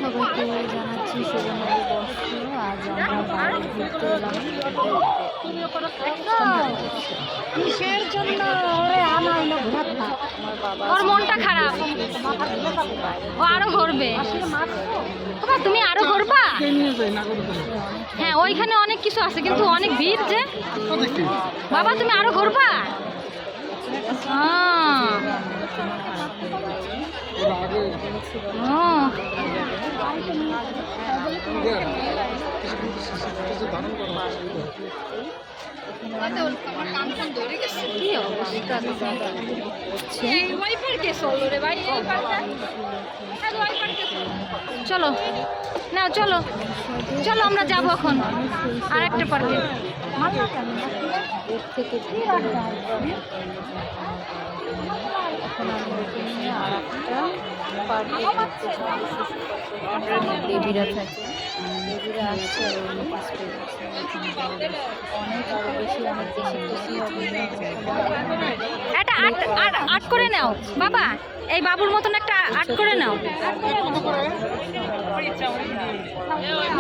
সবাইকে জানাচ্ছি শুভনববর্ষ। আজ আমরা বাইরে ঘুরতে এলাম। কিসের জন্য ওরে আনাইলো ঘুরাত? ওর মনটা খারাপ, ও আরো ঘুরবে। বাবা তুমি আরো ঘুরবা? হ্যাঁ ওইখানে অনেক কিছু আছে কিন্তু অনেক ভিড় যে। বাবা তুমি আরো ঘুরবা? চলো না চলো চলো আমরা যাবো এখন আর একটা পার্কে। দেবীরা থাকে, দেবীরা আসছে আর অনেক আরো বেশি অনেক বেশি বেশি একটা আট করে নাও বাবা, এই বাবুর মতন একটা আট করে নাও।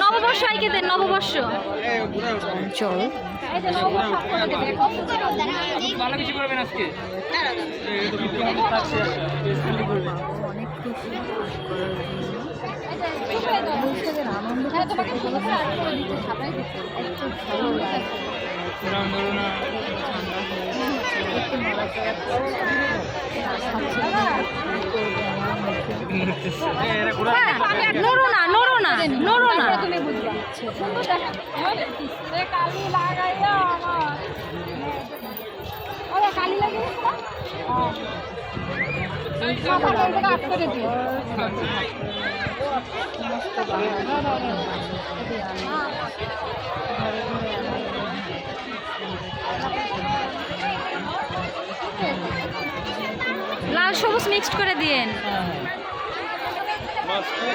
নববর্ষ আইকে দেন, নববর্ষ চল। আনন্দ নড়ো না নড়ো না নড়ো না। তুমি বুঝবা কালি লাগাইয়া আমার কালি লাগে লাল সবুজ মিক্সড করে দিয়েন।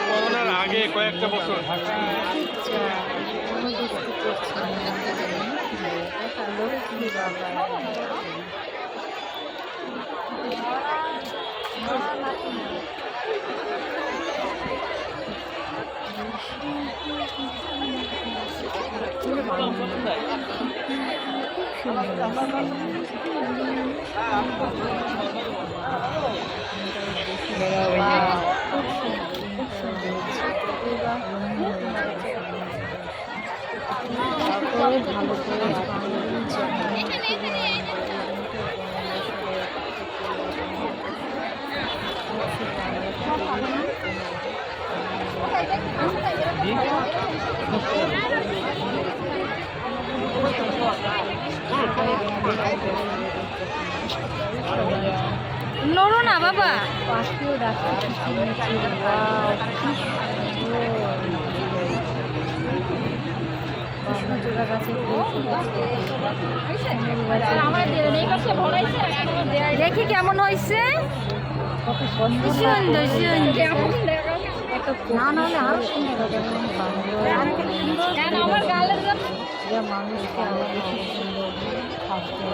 করোনার আগে কয়েকটা বছর ভালো করে নড়ো না বাবা। পাখিও ডাকতে কৃষ্ণচূড়া গাছে দেখি কেমন হয়েছে। সুন্দর সুন্দর না নাহলে আরো সুন্দর আমার গালের যা মানুষকে আরো বেশি সুন্দর থাকবে,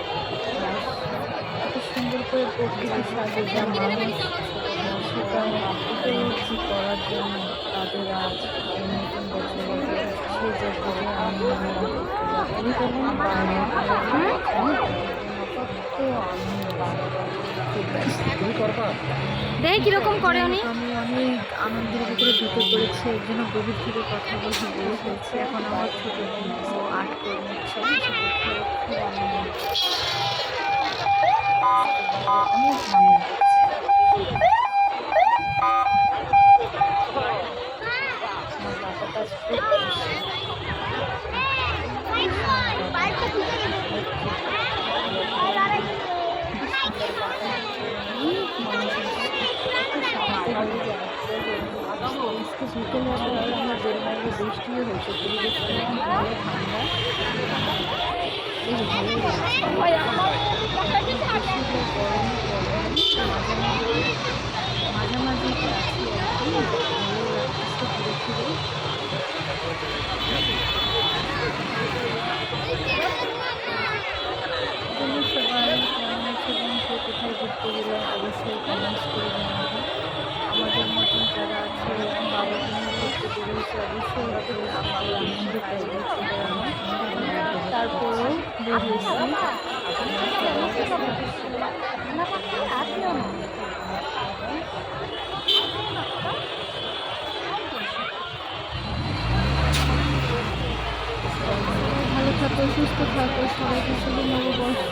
এত সুন্দর করে প্রকৃতির সাথে যা মানুষ সেটা উপলব্ধি করার জন্য তাদের আজ এই নতুন বছর সে যে আমি দেখি কিরকম করে উনি। আমি অনেক আনন্দের ভিতরে ঢুকে পড়েছি, এর জন্য গভীর থেকে কথা বলতে বলে ফেলছি। এখন আমার ছোট ও আর্ট করে নিচ্ছে, অনেক বিকেলে আমরা বেরোনোর বৃষ্টিও হয়েছে, পরিবেশটা ভালো ঠান্ডা, বেশ ভালোই লাগছে। মাঝামাঝি আছি আর কি, ভালো লাগছে ঘুরে ফিরে। সবাই কেমন আছে এবং কোথায় ঘুরতে গেলে অবশ্যই কমেন্টস করে বেশি অবশ্যই আনন্দ পাইনি, তারপরেও বেরিয়েছি। ভালো থাকো, সুস্থ থাকো, সবাইকে শুভ নববর্ষ।